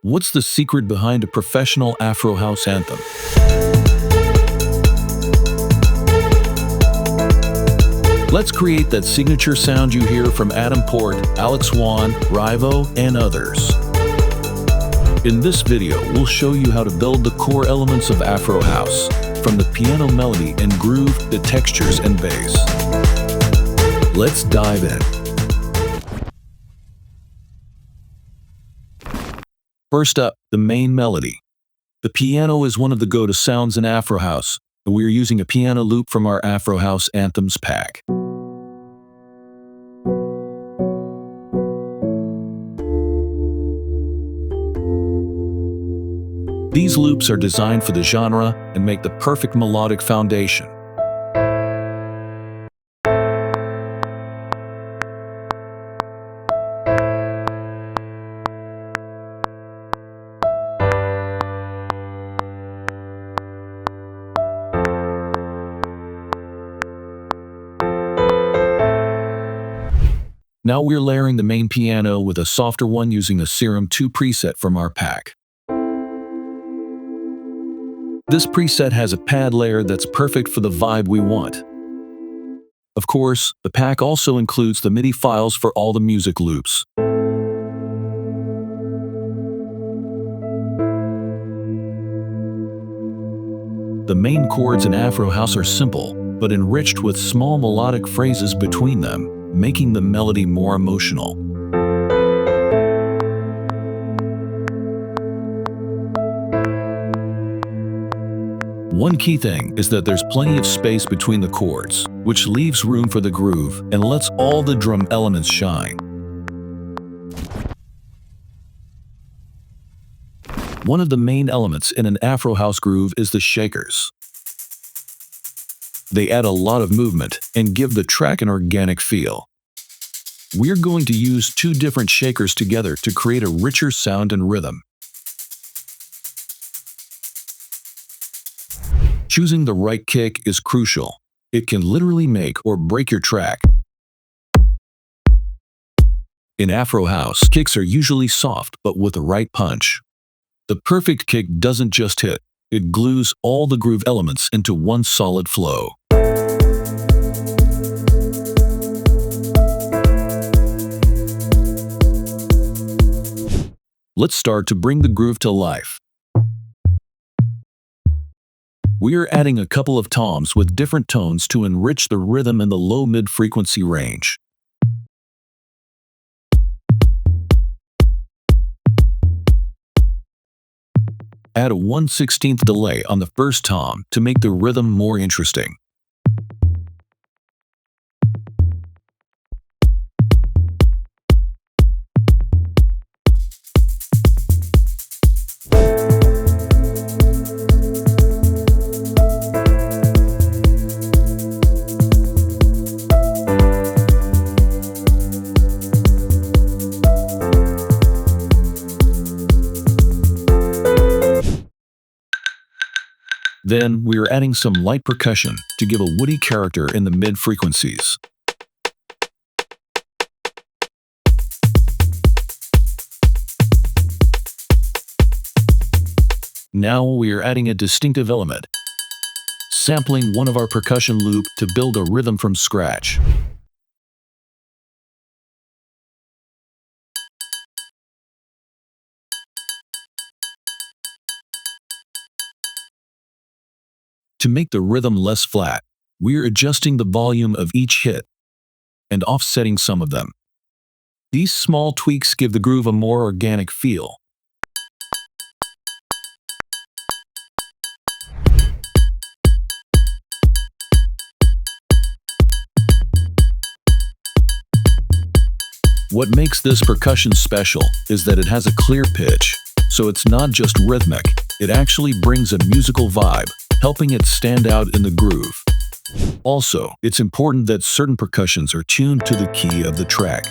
What's the secret behind a professional Afro house anthem? Let's create that signature sound you hear from Adam Port, Alex Wann, Rivo, and others. In this video, we'll show you how to build the core elements of Afro house, from the piano melody and groove to textures and bass. Let's dive in. First up, the main melody. The piano is one of the go-to sounds in Afro house, and we are using a piano loop from our Afro house anthems pack. These loops are designed for the genre and make the perfect melodic foundation. Now we're layering the main piano with a softer one using a Serum 2 preset from our pack. This preset has a pad layer that's perfect for the vibe we want. Of course, the pack also includes the MIDI files for all the music loops. The main chords in Afro house are simple, but enriched with small melodic phrases between them, making the melody more emotional. One key thing is that there's plenty of space between the chords, which leaves room for the groove and lets all the drum elements shine. One of the main elements in an Afro house groove is the shakers. They add a lot of movement and give the track an organic feel. We're going to use two different shakers together to create a richer sound and rhythm. Choosing the right kick is crucial. It can literally make or break your track. In Afro house, kicks are usually soft but with the right punch. The perfect kick doesn't just hit, it glues all the groove elements into one solid flow. Let's start to bring the groove to life. We are adding a couple of toms with different tones to enrich the rhythm in the low-mid frequency range. Add a 1/16 delay on the first tom to make the rhythm more interesting. Then, we are adding some light percussion to give a woody character in the mid-frequencies. Now we are adding a distinctive element, sampling one of our percussion loop to build a rhythm from scratch. To make the rhythm less flat, we're adjusting the volume of each hit and offsetting some of them. These small tweaks give the groove a more organic feel. What makes this percussion special is that it has a clear pitch, so it's not just rhythmic, it actually brings a musical vibe, helping it stand out in the groove. Also, it's important that certain percussions are tuned to the key of the track.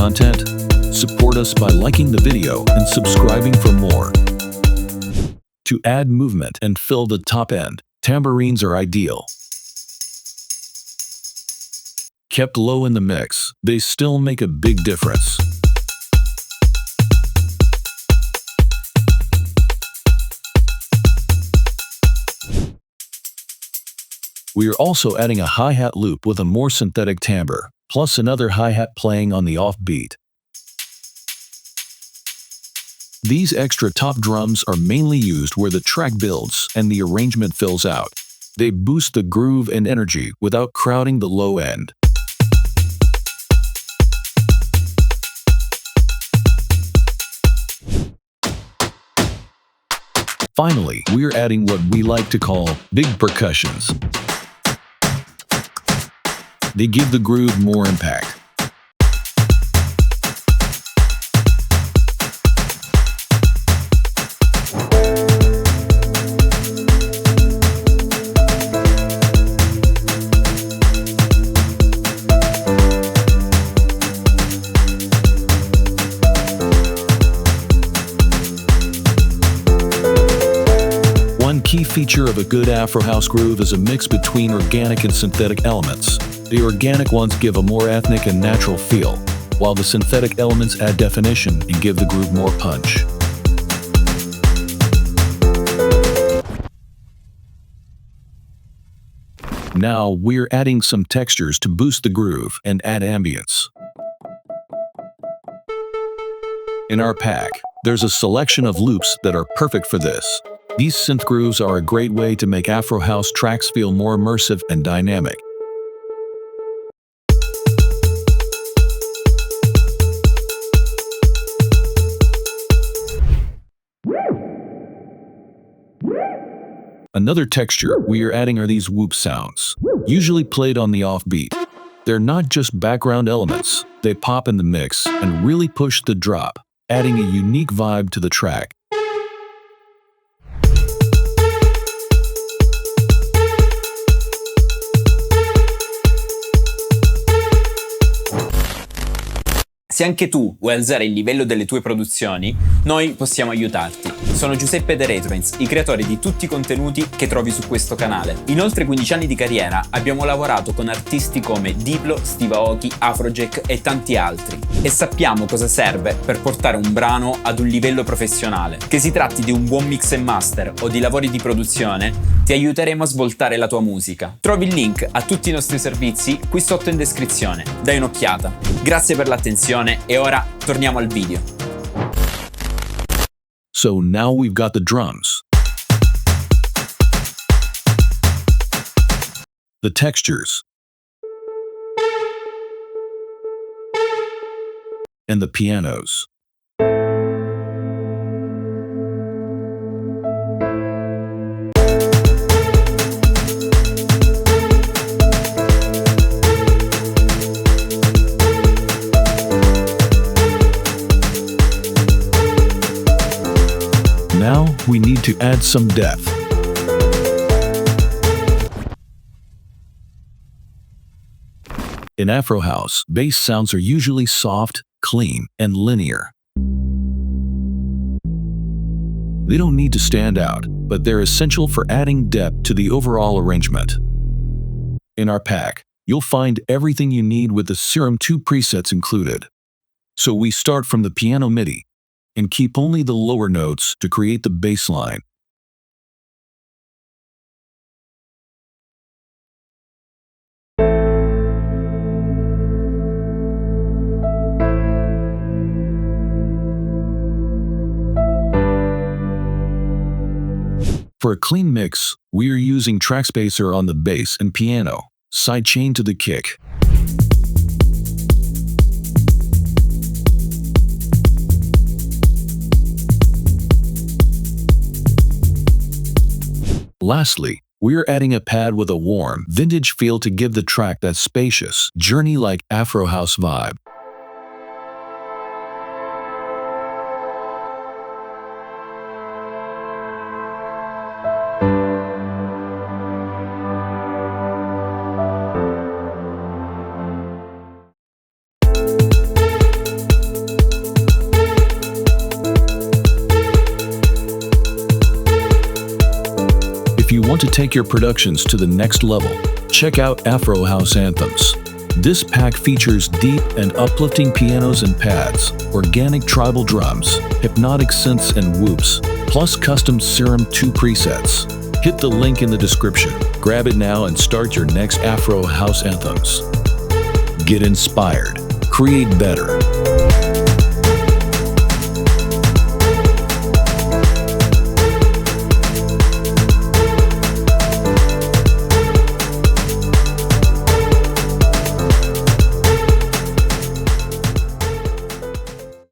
content? Support us by liking the video and subscribing for more. To add movement and fill the top end, tambourines are ideal. Kept low in the mix, they still make a big difference. We are also adding a hi-hat loop with a more synthetic timbre, plus another hi-hat playing on the offbeat. These extra top drums are mainly used where the track builds and the arrangement fills out. They boost the groove and energy without crowding the low end. Finally, we're adding what we like to call big percussions. They give the groove more impact. One key feature of a good Afro house groove is a mix between organic and synthetic elements. The organic ones give a more ethnic and natural feel, while the synthetic elements add definition and give the groove more punch. Now we're adding some textures to boost the groove and add ambience. In our pack, there's a selection of loops that are perfect for this. These synth grooves are a great way to make Afro house tracks feel more immersive and dynamic. Another texture we are adding are these whoop sounds, usually played on the offbeat. They're not just background elements, they pop in the mix and really push the drop, adding a unique vibe to the track. Se anche tu vuoi alzare il livello delle tue produzioni, noi possiamo aiutarti. Sono Giuseppe The Retroins, i creatori di tutti i contenuti che trovi su questo canale. In oltre 15 anni di carriera abbiamo lavorato con artisti come Diplo, Steve Aoki, Afrojack e tanti altri. E sappiamo cosa serve per portare un brano ad un livello professionale. Che si tratti di un buon mix e master o di lavori di produzione, ti aiuteremo a svoltare la tua musica. Trovi il link a tutti i nostri servizi qui sotto in descrizione. Dai un'occhiata. Grazie per l'attenzione e ora torniamo al video. So now we've got the drums, the textures, and the pianos. Now we need to add some depth. In Afro house, bass sounds are usually soft, clean, and linear. They don't need to stand out, but they're essential for adding depth to the overall arrangement. In our pack, you'll find everything you need with the Serum 2 presets included. So we start from the piano MIDI and keep only the lower notes to create the bass line. For a clean mix, we are using track spacer on the bass and piano, sidechain to the kick. Lastly, we're adding a pad with a warm, vintage feel to give the track that spacious, journey-like Afro house vibe. you want to take your productions to the next level, check out AFROhouse Anthems. This pack features deep and uplifting pianos and pads, organic tribal drums, hypnotic synths and whoops, plus custom Serum 2 presets. Hit the link in the description. Grab it now and start your next AFROhouse Anthems. Get inspired. Create better.